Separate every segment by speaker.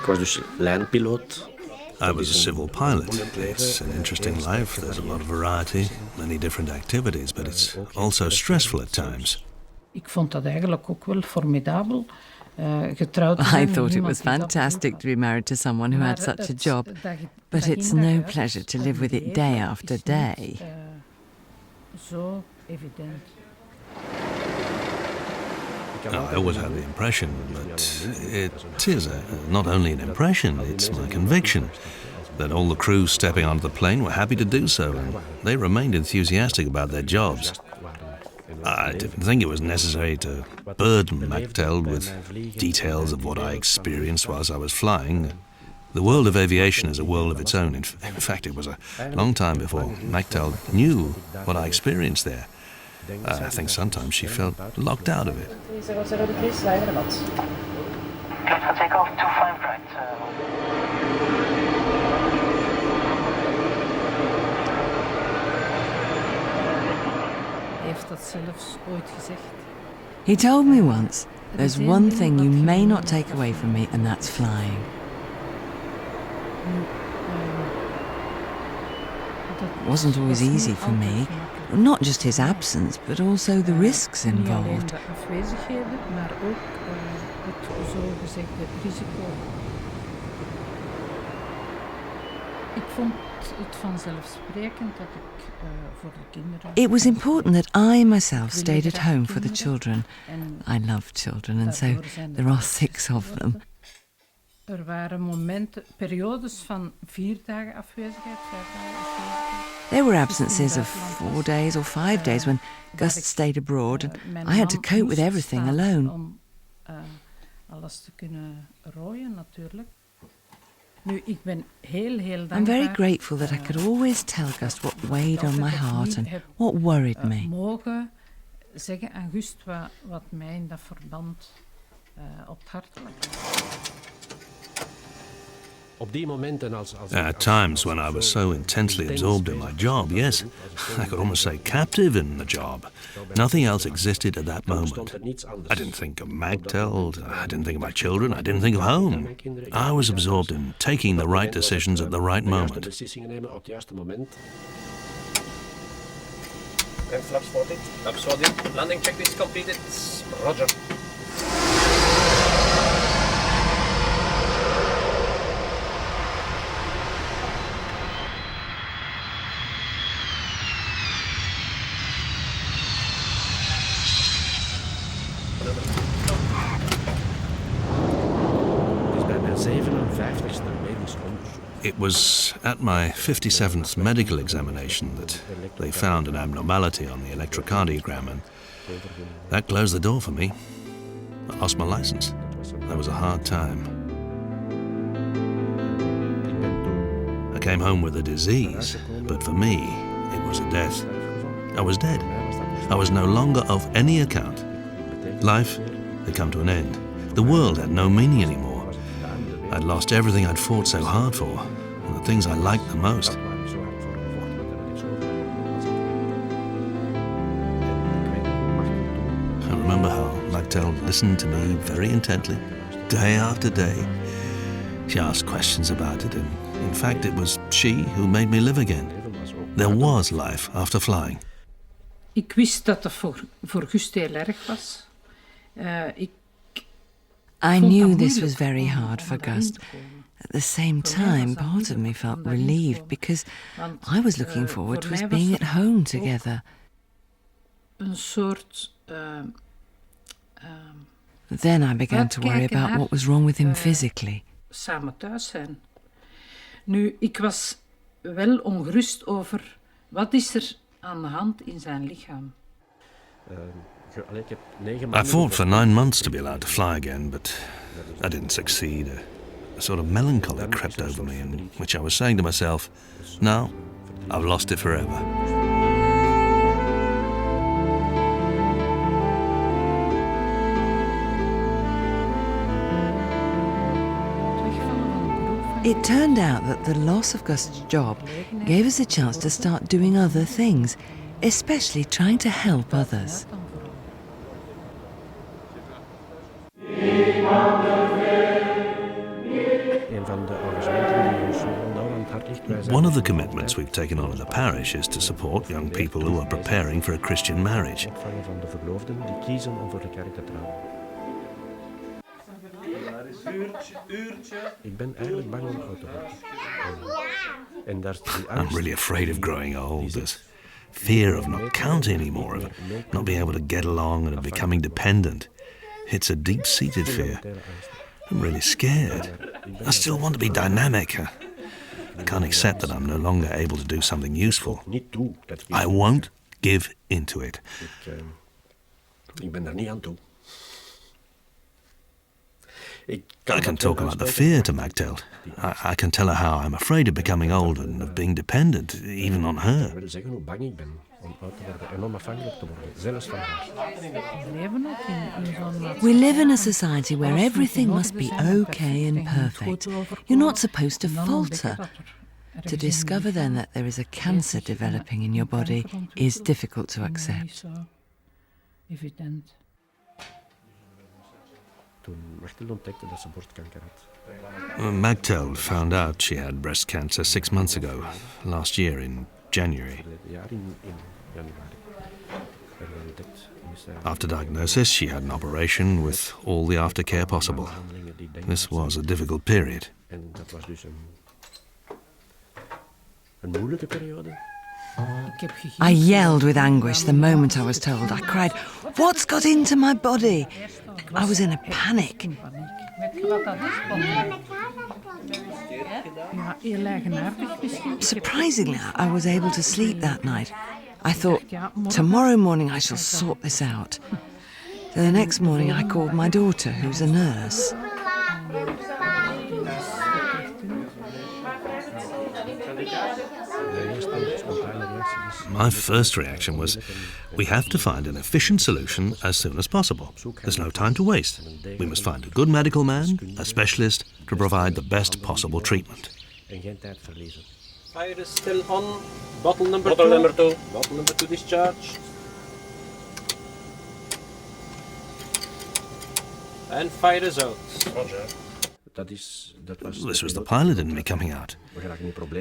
Speaker 1: was dus lijnpiloot.
Speaker 2: I was a civil pilot. It's an interesting life. There's a lot of variety, many different activities, but it's also stressful at times.
Speaker 3: Ik vond dat eigenlijk ook wel formidabel.
Speaker 4: I thought it was fantastic to be married to someone who had such a job, but it's no pleasure to live with it day after day.
Speaker 3: Zo evident.
Speaker 2: I always had the impression, but it is not only an impression, it's my conviction, that all the crew stepping onto the plane were happy to do so, and they remained enthusiastic about their jobs. I didn't think it was necessary to burden Machteld with details of what I experienced whilst I was flying. The world of aviation is a world of its own. In fact, it was a long time before Machteld knew what I experienced there. I think sometimes she felt locked out of it.
Speaker 5: Take off to fine right.
Speaker 4: He told me once, there's one thing you may not take away from me, and that's flying. It wasn't always easy for me, not just his absence, but also the risks involved. It was important that I myself stayed at home for the children. I love children, and so there are 6 of them. There were absences of 4 days or 5 days when Gust stayed abroad, and I had to cope with everything alone. I'm very grateful that I could always tell Gust what weighed on my heart and what worried me.
Speaker 2: At times when I was so intensely absorbed in my job, yes, I could almost say captive in the job. Nothing else existed at that moment. I didn't think of Machteld, I didn't think of my children, I didn't think of home. I was absorbed in taking the right decisions at the right moment.
Speaker 1: Flaps 40. Flaps 40. Landing checklist completed. Roger.
Speaker 2: It was at my 57th medical examination that they found an abnormality on the electrocardiogram, and that closed the door for me. I lost my license. That was a hard time. I came home with a disease, but for me, it was a death. I was dead. I was no longer of any account. Life had come to an end. The world had no meaning anymore. I'd lost everything I'd fought so hard for, and the things I liked the most. I remember how Machteld listened to me very intently, day after day. She asked questions about it, and in fact it was she who made me live again. There was life after flying.
Speaker 3: Ik wist dat het voor Gust heel erg was.
Speaker 4: I knew this was very hard for Gust. At the same time, part of me felt relieved because I was looking forward to us being at home together. Then I began to worry about what was wrong with him physically.
Speaker 3: Samen thuis zijn. Nu, ik was wel ongerust over wat is aan de hand in zijn lichaam.
Speaker 2: I fought for 9 months to be allowed to fly again, but I didn't succeed. A sort of melancholy crept over me, in which I was saying to myself, now I've lost it forever.
Speaker 4: It turned out that the loss of Gust's job gave us a chance to start doing other things, especially trying to help others.
Speaker 2: One of the commitments we've taken on in the parish is to support young people who are preparing for a Christian marriage. I'm really afraid of growing old. There's fear of not counting anymore, of not being able to get along and of becoming dependent. It's a deep-seated fear. I'm really scared. I still want to be dynamic. I can't accept that I'm no longer able to do something useful. I won't give into it. I can talk about the fear to Machteld. I can tell her how I'm afraid of becoming old and of being dependent, even on her.
Speaker 4: We live in a society where everything must be okay and perfect. You're not supposed to falter. To discover then that there is a cancer developing in your body is difficult to accept.
Speaker 2: Machteld found out she had breast cancer 6 months ago, last year in January. After diagnosis, she had an operation with all the aftercare possible. This was a difficult period.
Speaker 4: I yelled with anguish the moment I was told. I cried, "What's got into my body?" I was in a panic. Surprisingly, I was able to sleep that night. I thought, tomorrow morning I shall sort this out. So the next morning I called my daughter, who's a nurse.
Speaker 2: My first reaction was, we have to find an efficient solution as soon as possible. There's no time to waste. We must find a good medical man, a specialist, to provide the best possible treatment.
Speaker 1: Fire is still on. Bottle number two. Bottle number 2 discharge. And fire is out. Roger.
Speaker 2: This was the pilot in me coming out.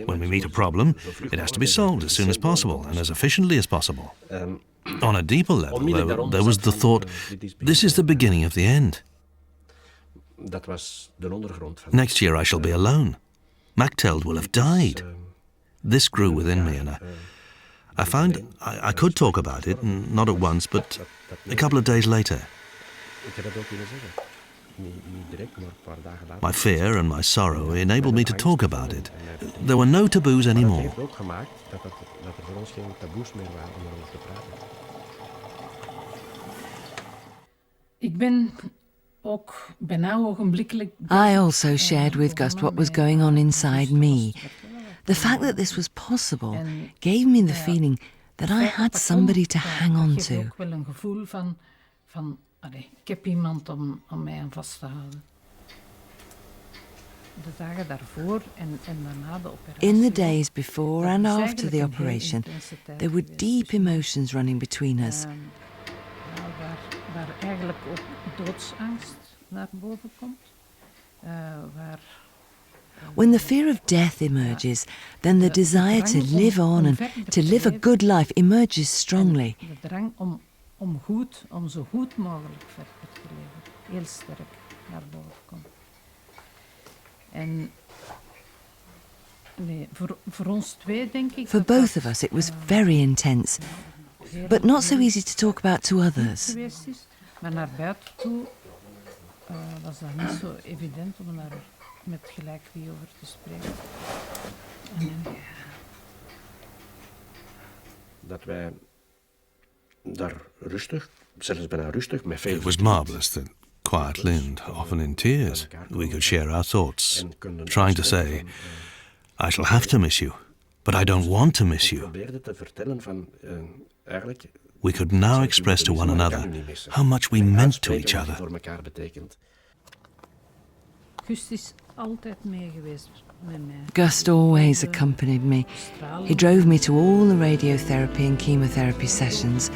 Speaker 2: When we meet a problem, it has to be solved as soon as possible and as efficiently as possible. On a deeper level, there was the thought, this is the beginning of the end. Next year I shall be alone. Machteld will have died. This grew within me, and I found I could talk about it, not at once, but a couple of days later. My fear and my sorrow enabled me to talk about it. There were no taboos anymore.
Speaker 4: I also shared with Gust what was going on inside me. The fact that this was possible gave me the feeling that I had somebody to hang on to.
Speaker 3: Ik heb iemand om mij aan vast te houden. De dagen daarvoor en daarna de operatie.
Speaker 4: In the days before and after the operation, there were deep emotions running between us.
Speaker 3: Waar eigenlijk ook doodsangst naar boven komt.
Speaker 4: When the fear of death emerges, then the desire to live on and to live a good life emerges strongly.
Speaker 3: De drang om zo goed mogelijk verder te leven, heel sterk naar boven komt. En voor ons twee denk ik.
Speaker 4: For both of us, it was very intense, but not so easy to talk about to others.
Speaker 3: Maar naar buiten toe was dat niet zo evident om daar met gelijk wie over te spreken.
Speaker 6: Dat wij daar rustig, zelfs bijna rustig, met veel.
Speaker 2: It was marvelous that quietly and often in tears we could share our thoughts, trying to say, I shall have to miss you, but I don't want to miss you. We could now express to one another how much we meant to each other.
Speaker 4: Gust always accompanied me. He drove me to all the radiotherapy and chemotherapy sessions.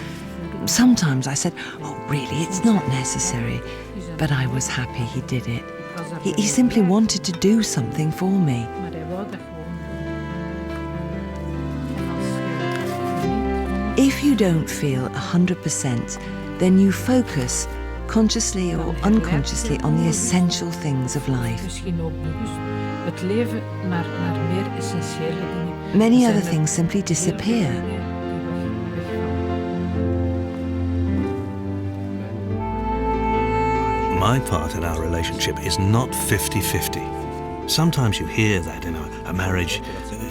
Speaker 4: Sometimes I said, "Oh, really, it's not necessary." But I was happy he did it. He simply wanted to do something for me.
Speaker 3: Maar hij wou dat gewoon doen.
Speaker 4: If you don't feel 100%, then you focus, consciously or unconsciously, on the essential things of life.
Speaker 3: Misschien ook bewust. Het leven naar meer essentiële dingen.
Speaker 4: Many
Speaker 3: Zijn
Speaker 4: other
Speaker 3: er
Speaker 4: things simply
Speaker 3: heel veel
Speaker 4: disappear.
Speaker 3: dingen die wegvallen.
Speaker 2: My part in our relationship is not 50-50. Sometimes you hear that in a marriage,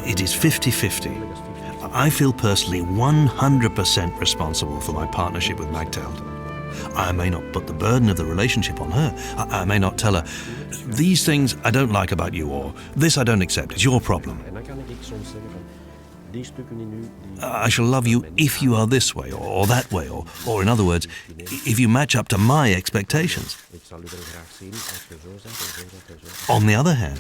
Speaker 2: it is 50-50. I feel personally 100% responsible for my partnership with Machteld. I may not put the burden of the relationship on her. I may not tell her, these things I don't like about you, or this I don't accept, it's your problem.
Speaker 6: En dan kan ik soms zeggen van, die stukken in u...
Speaker 2: I shall love you if you are this way or that way, or in other words, if you match up to my expectations.
Speaker 6: Ik zal u wel graag zien als je zo bent en zo bent en zo.
Speaker 2: On the other hand,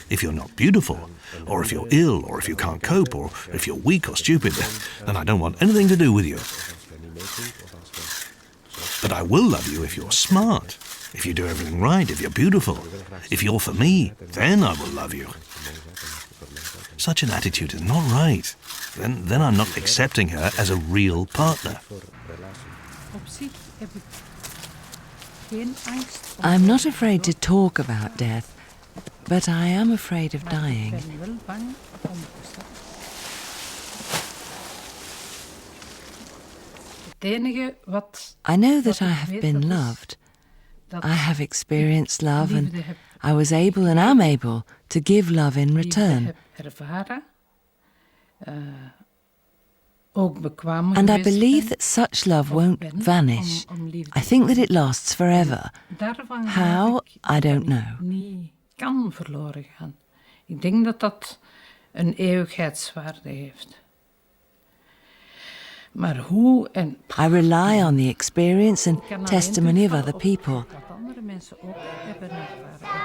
Speaker 2: if you're not beautiful, or if you're ill, or if you can't cope, or if you're weak or stupid, then I don't want anything to do with you. But I will love you if you're smart, if you do everything right, if you're beautiful. If you're for me, then I will love you. Such an attitude is not right. Then I'm not accepting her as a real partner.
Speaker 3: Op zich heb ik geen angst.
Speaker 4: I'm not afraid to talk about death, but I am afraid of
Speaker 3: Maar
Speaker 4: dying.
Speaker 3: ik ben wel bang om te sterven. Het enige wat
Speaker 4: I know that
Speaker 3: wat
Speaker 4: I
Speaker 3: ik
Speaker 4: have
Speaker 3: weet,
Speaker 4: been
Speaker 3: dat is
Speaker 4: loved.
Speaker 3: dat
Speaker 4: I have experienced love, and
Speaker 3: liefde heb,
Speaker 4: I was able and am able to give love in
Speaker 3: liefde
Speaker 4: return.
Speaker 3: heb ervaren. Ook bekwaam
Speaker 4: And I
Speaker 3: geweest
Speaker 4: believe
Speaker 3: ben,
Speaker 4: that such love
Speaker 3: of
Speaker 4: won't
Speaker 3: ben
Speaker 4: vanish.
Speaker 3: om liefde
Speaker 4: I think that it lasts forever.
Speaker 3: Daarvan
Speaker 4: How?
Speaker 3: geloof ik
Speaker 4: I don't
Speaker 3: dat
Speaker 4: know.
Speaker 3: niet kan verloren gaan. Ik denk dat dat een eeuwigheidswaarde heeft. Maar hoe en...
Speaker 4: I rely on the experience and
Speaker 3: Ik kan alleen
Speaker 4: testimony of
Speaker 3: terugvallen
Speaker 4: other
Speaker 3: op
Speaker 4: people.
Speaker 3: wat andere mensen ook hebben ervaren.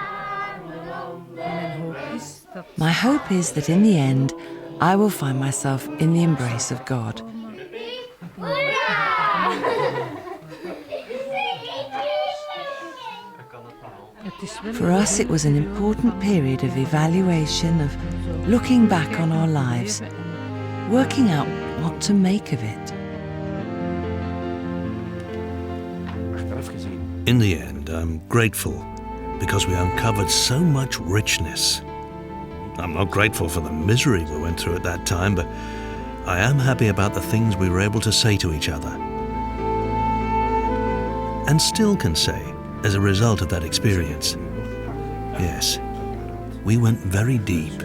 Speaker 3: Mijn hoop is dat...
Speaker 4: My hope is that in the end, I will find myself in the embrace of God. For us, it was an important period of evaluation, of looking back on our lives, working out what to make of it.
Speaker 6: Achteraf gezien.
Speaker 2: In the end, I'm grateful because we uncovered so much richness. I'm not grateful for the misery we went through at that time, but I am happy about the things we were able to say to each other. And still can say, as a result of that experience. Yes, we went very deep